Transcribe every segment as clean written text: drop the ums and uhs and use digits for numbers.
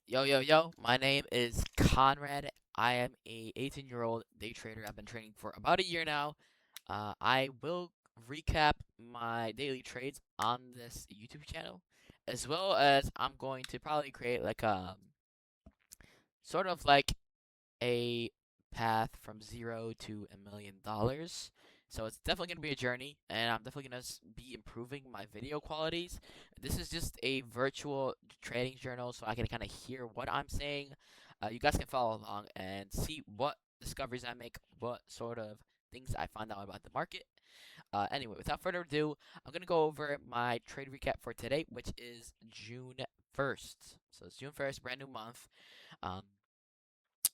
Yo, yo, yo, my name is Conrad. I am a 18-year-old day trader. I've been trading for about a year now. I will recap my daily trades on this YouTube channel, as well as I'm going to probably create like a sort of like a path from $0 to $1 million. So it's definitely going to be a journey, and I'm definitely going to be improving my video qualities. This is just a virtual trading journal, so I can kind of hear what I'm saying. You guys can follow along and see what discoveries I make, what sort of things I find out about the market. Anyway, without further ado, I'm going to go over my trade recap for today, which is June 1st. So it's June 1st, brand new month. Um,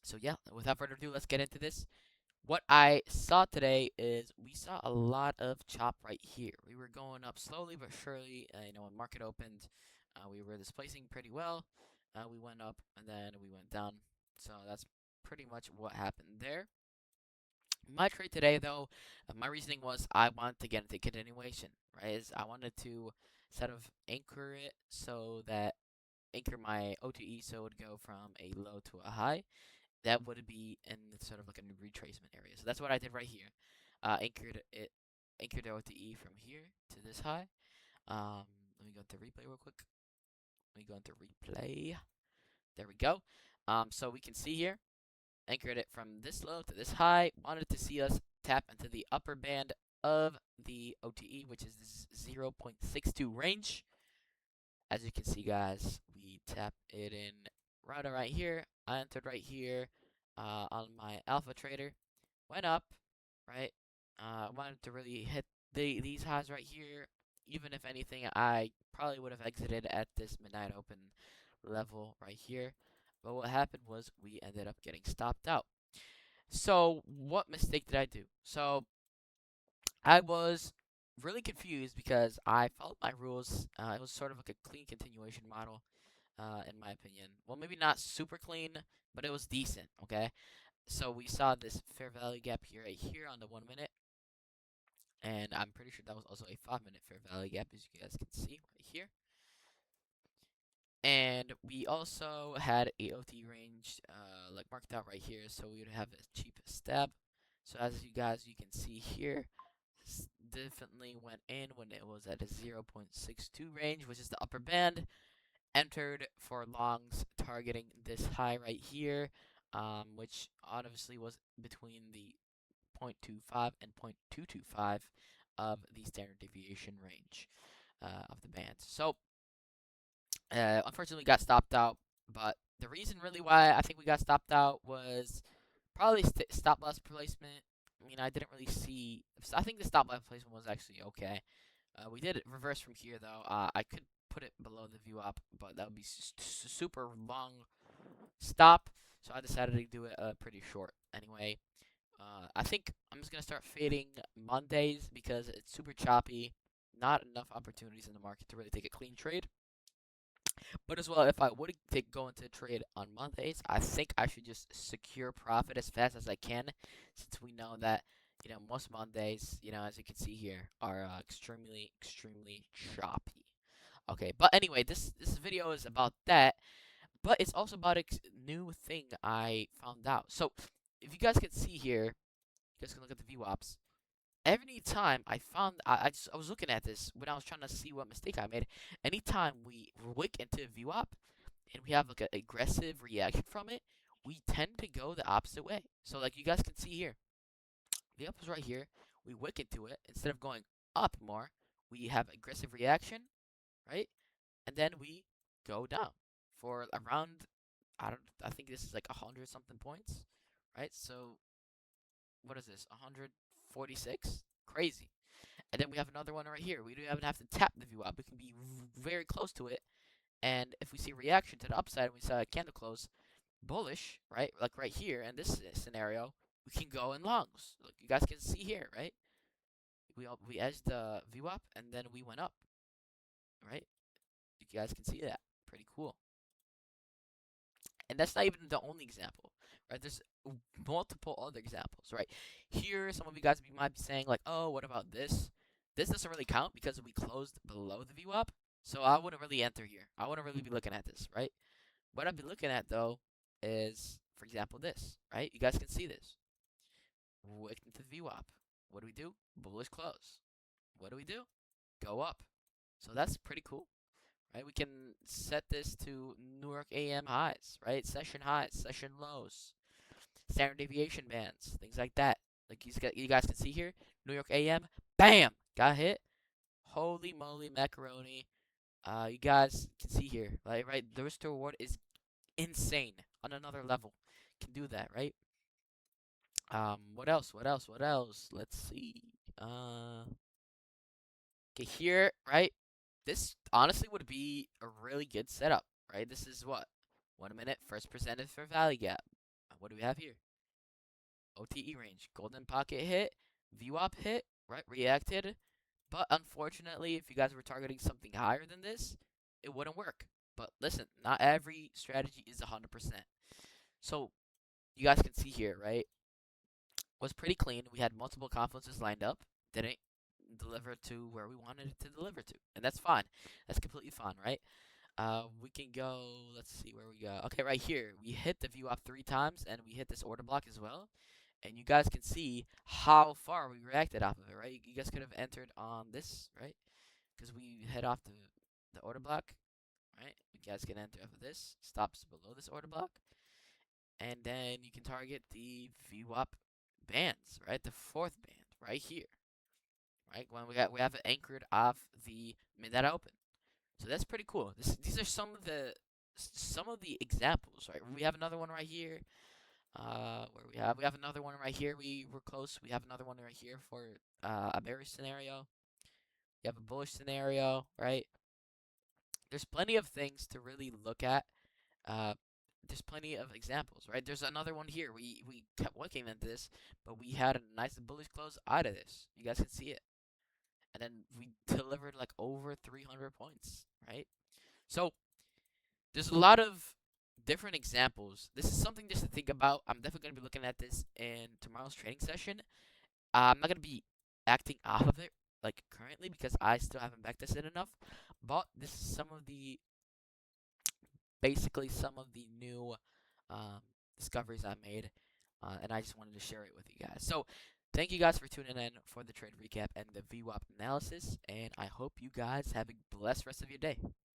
so yeah, without further ado, let's get into this. What I saw today is we saw a lot of chop right here. We were going up slowly but surely. When market opened, we were displacing pretty well. We went up and then we went down. So that's pretty much what happened there. My trade today, though, my reasoning was I wanted to get into continuation, right? Is I wanted to sort of anchor it so that anchor my OTE so it would go from a low to a high that would be in sort of like a retracement area. So that's what I did right here. Anchored out the E from here to this high. Let me go into replay real quick. Let me go into replay. There we go. So we can see here, anchored it from this low to this high. Wanted to see us tap into the upper band of the OTE, which is this 0.62 range. As you can see, guys, we tap it in right here. I entered right here on my alpha trader. Went up, right? Wanted to really hit these highs right here. Even if anything, I probably would have exited at this midnight open level right here. But what happened was we ended up getting stopped out. So what mistake did I do? So I was really confused because I followed my rules. It was sort of like a clean continuation model, in my opinion. Well, maybe not super clean, but it was decent. Okay, so we saw this fair value gap here, right here on the 1 minute, and I'm pretty sure that was also a 5 minute fair value gap, as you guys can see right here. And we also had a OT range, like marked out right here, so we would have a cheap stab. So as you can see here, definitely went in when it was at a 0.62 range, which is the upper band. Entered for longs targeting this high right here, which obviously was between the 0.25 and 0.225 of the standard deviation range of the band. So, unfortunately, got stopped out. But the reason really why I think we got stopped out was probably stop loss placement. I mean, I didn't really see. I think the stop loss placement was actually okay. We did it reverse from here though. I could put it below the VWAP, but that would be super long stop. So I decided to do it pretty short. Anyway, I think I'm just gonna start fading Mondays because it's super choppy. Not enough opportunities in the market to really take a clean trade. But as well, if I would go into a trade on Mondays, I think I should just secure profit as fast as I can, since we know that most Mondays, as you can see here, are extremely choppy. Okay, but anyway, this video is about that, but it's also about a new thing I found out. So if you guys can see here, you guys can look at the VWAPs. Every time I was looking at this when I was trying to see what mistake I made. Anytime we wick into VWAP and we have like an aggressive reaction from it, we tend to go the opposite way. So like you guys can see here, VWAP is right here. We wick into it instead of going up more. We have aggressive reaction, right? And then we go down for around I think this is like 100 something points, right? So what is this? 146? Crazy. And then we have another one right here. We don't even have to tap the VWAP. We can be very close to it. And if we see reaction to the upside and we saw a candle close bullish, right? Like right here in this scenario, we can go in longs. Look, you guys can see here, right? We edged the VWAP and then we went up, right? You guys can see that. Pretty cool. And that's not even the only example, right? There's multiple other examples, right? Here, some of you guys might be saying like, "Oh, what about this? This doesn't really count because we closed below the VWAP, so I wouldn't really enter here. I wouldn't really be looking at this, right?" What I've been looking at though is, for example, this, right? You guys can see this. Wick into the VWAP. What do we do? Bullish close. What do we do? Go up. So that's pretty cool, right? We can set this to New York AM highs, right? Session highs, session lows, standard deviation bands, things like that. Like you guys can see here, New York AM, bam, got hit. Holy moly macaroni. You guys can see here, like, right? The risk to reward is insane on another level. Can do that, right? What else? What else? What else? Let's see. Okay, here, right? This honestly would be a really good setup, right? This is what? 1 minute, first presented for Valley Gap. What do we have here? OTE range, golden pocket hit, VWAP hit, right? Reacted. But unfortunately, if you guys were targeting something higher than this, it wouldn't work. But listen, not every strategy is 100%. So you guys can see here, right? Was pretty clean. We had multiple confluences lined up. Didn't deliver to where we wanted it to deliver to. And that's fine. That's completely fine, right? We can go, let's see where we go. Okay, right here. We hit the VWAP 3 times and we hit this order block as well. And you guys can see how far we reacted off of it, right? You guys could have entered on this, right? Because we hit off the order block, right? You guys can enter off of this. Stops below this order block. And then you can target the VWAP bands, right? The fourth band right here, right? When we have it anchored off the midnight open. So that's pretty cool. These are some of the examples, right? We have another one right here. Where we have another one right here. We were close. We have another one right here for a bearish scenario. You have a bullish scenario, right? There's plenty of things to really look at. Uh, there's plenty of examples, right? There's another one here. We kept looking at this, but we had a nice bullish close out of this. You guys can see it, and then we delivered like over 300 points, right? So there's a lot of different examples. This is something just to think about. I'm definitely gonna be looking at this in tomorrow's training session. I'm not gonna be acting off of it like currently because I still haven't backtested enough. But this is some of the basically some of the new um, discoveries I made, and I just wanted to share it with you guys. So, thank you guys for tuning in for the trade recap and the VWAP analysis, and I hope you guys have a blessed rest of your day.